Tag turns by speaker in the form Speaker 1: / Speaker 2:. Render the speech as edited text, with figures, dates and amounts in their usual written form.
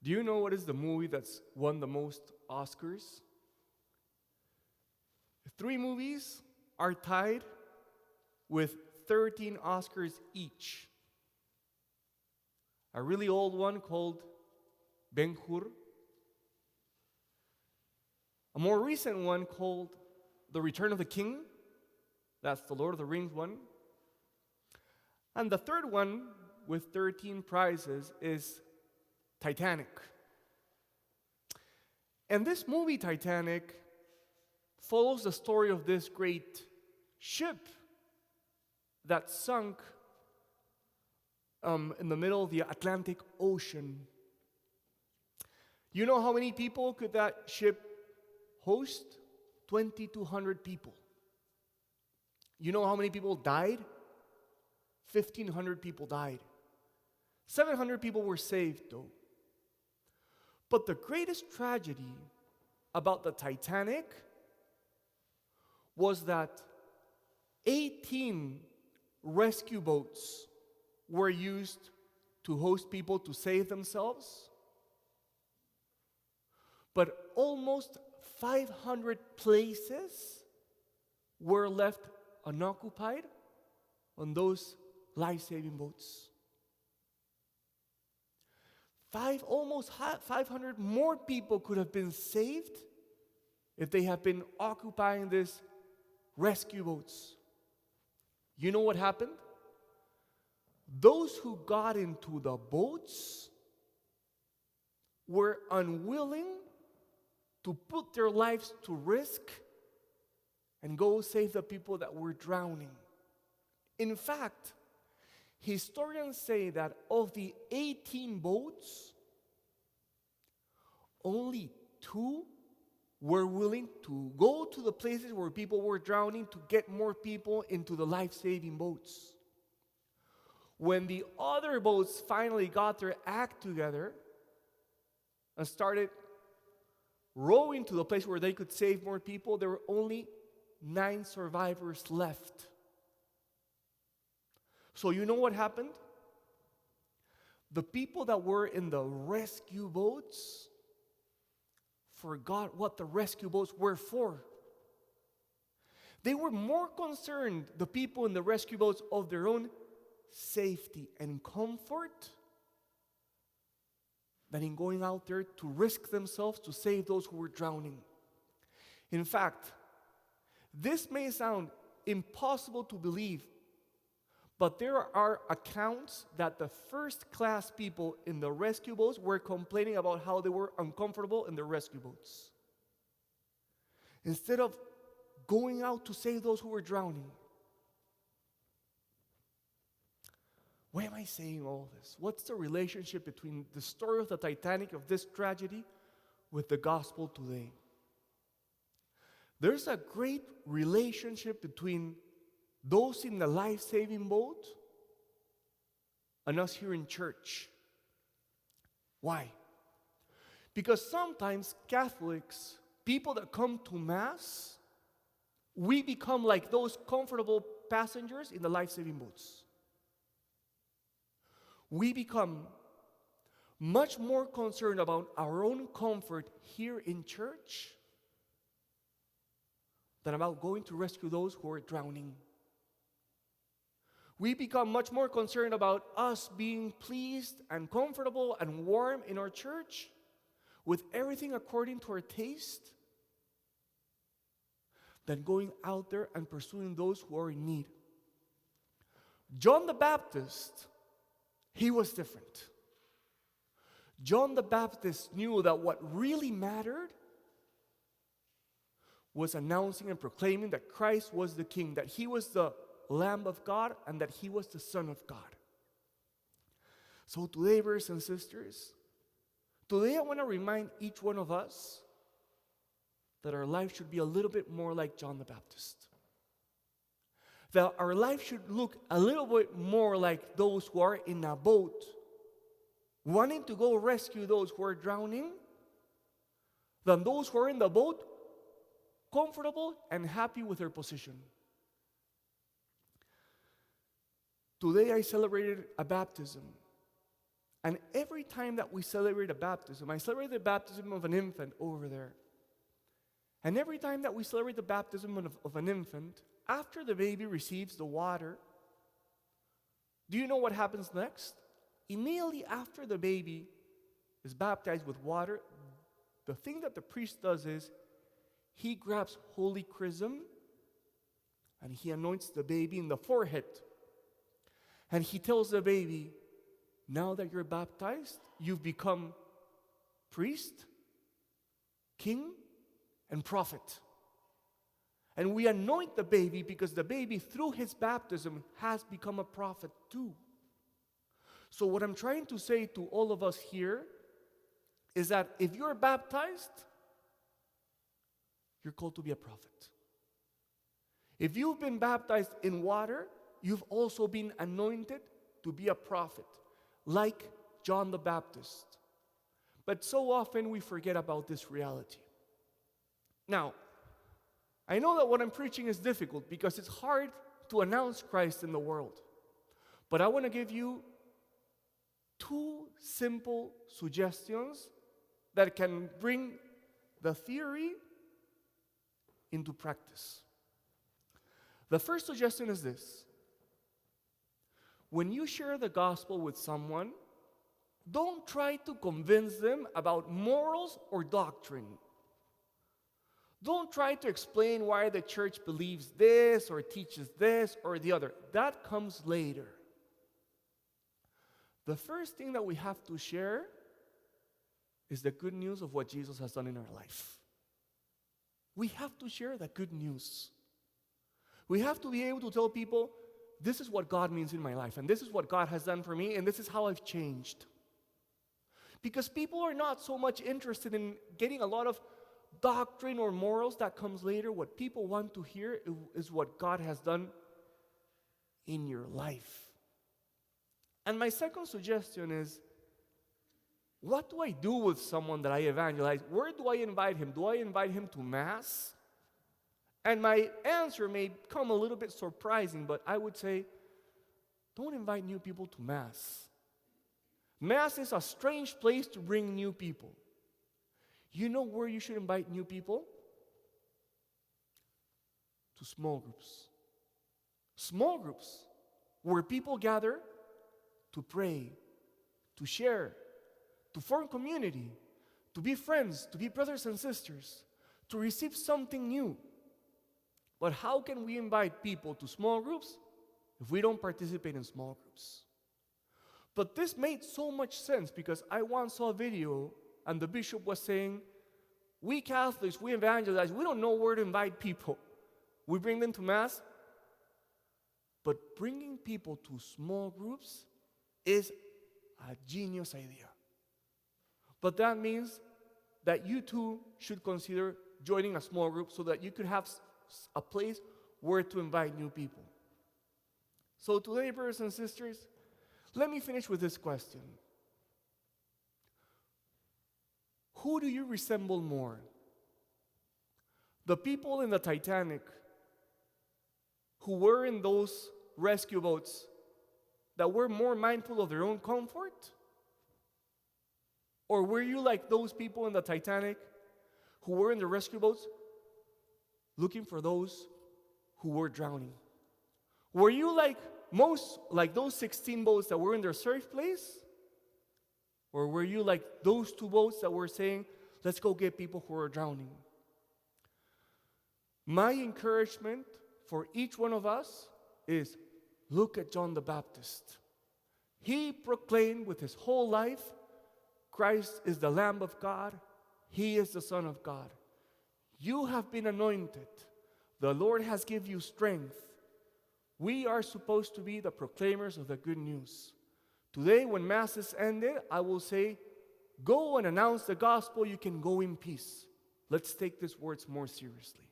Speaker 1: Do you know what is the movie that's won the most Oscars? Three movies are tied with 13 Oscars each. A really old one called Ben-Hur. A more recent one called The Return of the King. That's the Lord of the Rings one. And the third one with 13 prizes is Titanic. And this movie, Titanic, follows the story of this great ship that sunk in the middle of the Atlantic Ocean. You know how many people could that ship host? 2,200 people. You know how many people died? 1,500 people died. 700 people were saved, though. But the greatest tragedy about the Titanic was that 18 rescue boats were used to host people to save themselves. But almost 500 places were left unoccupied on those life-saving boats. Almost 500 more people could have been saved if they had been occupying these rescue boats. You know what happened? Those who got into the boats were unwilling to put their lives to risk and go save the people that were drowning. In fact, historians say that of the 18 boats, only 2 were willing to go to the places where people were drowning to get more people into the life-saving boats. When the other boats finally got their act together and started rowing to the place where they could save more people, there were only 9 survivors left. So you know what happened? The people that were in the rescue boats forgot what the rescue boats were for. They were more concerned, the people in the rescue boats, of their own safety and comfort than in going out there to risk themselves to save those who were drowning. In fact, this may sound impossible to believe, but there are accounts that the first-class people in the rescue boats were complaining about how they were uncomfortable in the rescue boats. Instead of going out to save those who were drowning. Why am I saying all this? What's the relationship between the story of the Titanic, of this tragedy, with the gospel today? There's a great relationship between those in the life-saving boat and us here in church. Why? Because sometimes Catholics, people that come to Mass, we become like those comfortable passengers in the life-saving boats. We become much more concerned about our own comfort here in church than about going to rescue those who are drowning. We become much more concerned about us being pleased and comfortable and warm in our church with everything according to our taste than going out there and pursuing those who are in need. John the Baptist, he was different. John the Baptist knew that what really mattered was announcing and proclaiming that Christ was the King, that he was the Lamb of God, and that he was the Son of God. So today, brothers and sisters, today I want to remind each one of us that our life should be a little bit more like John the Baptist. That our life should look a little bit more like those who are in a boat, wanting to go rescue those who are drowning, than those who are in the boat, comfortable and happy with their position. Today I celebrated a baptism, And every time that we celebrate a baptism, I celebrate the baptism of an infant over there. And every time that we celebrate the baptism of an infant, after the baby receives the water, do you know what happens next? Immediately after the baby is baptized with water, the thing that the priest does is he grabs holy chrism and he anoints the baby in the forehead. And he tells the baby, now that you're baptized, you've become priest, king, and prophet. And we anoint the baby because the baby, through his baptism, has become a prophet too. So what I'm trying to say to all of us here is that if you're baptized, you're called to be a prophet. If you've been baptized in water, you've also been anointed to be a prophet, like John the Baptist. But so often we forget about this reality. Now, I know that what I'm preaching is difficult because it's hard to announce Christ in the world. But I want to give you 2 simple suggestions that can bring the theory into practice. The first suggestion is this. When you share the gospel with someone, don't try to convince them about morals or doctrine. Don't try to explain why the church believes this or teaches this or the other. That comes later. The first thing that we have to share is the good news of what Jesus has done in our life. We have to share that good news. We have to be able to tell people, this is what God means in my life, and this is what God has done for me, and this is how I've changed. Because people are not so much interested in getting a lot of doctrine or morals that comes later. What people want to hear is what God has done in your life. And my second suggestion is, what do I do with someone that I evangelize? Where do I invite him? Do I invite him to Mass? And my answer may come a little bit surprising, but I would say, don't invite new people to Mass. Mass is a strange place to bring new people. You know where you should invite new people? To small groups. Small groups where people gather to pray, to share, to form community, to be friends, to be brothers and sisters, to receive something new. But how can we invite people to small groups if we don't participate in small groups? But this made so much sense because I once saw a video and the bishop was saying, we Catholics, we evangelize, we don't know where to invite people. We bring them to Mass, but bringing people to small groups is a genius idea. But that means that you too should consider joining a small group so that you could have a place where to invite new people. So today, brothers and sisters, let me finish with this question. Who do you resemble more? The people in the Titanic who were in those rescue boats that were more mindful of their own comfort? Or were you like those people in the Titanic who were in the rescue boats looking for those who were drowning? Were you like those 16 boats that were in their safe place? Or were you like those 2 boats that were saying, let's go get people who are drowning? My encouragement for each one of us is, look at John the Baptist. He proclaimed with his whole life, Christ is the Lamb of God. He is the Son of God. You have been anointed. The Lord has given you strength. We are supposed to be the proclaimers of the good news. Today, when Mass is ended, I will say, go and announce the gospel. You can go in peace. Let's take these words more seriously.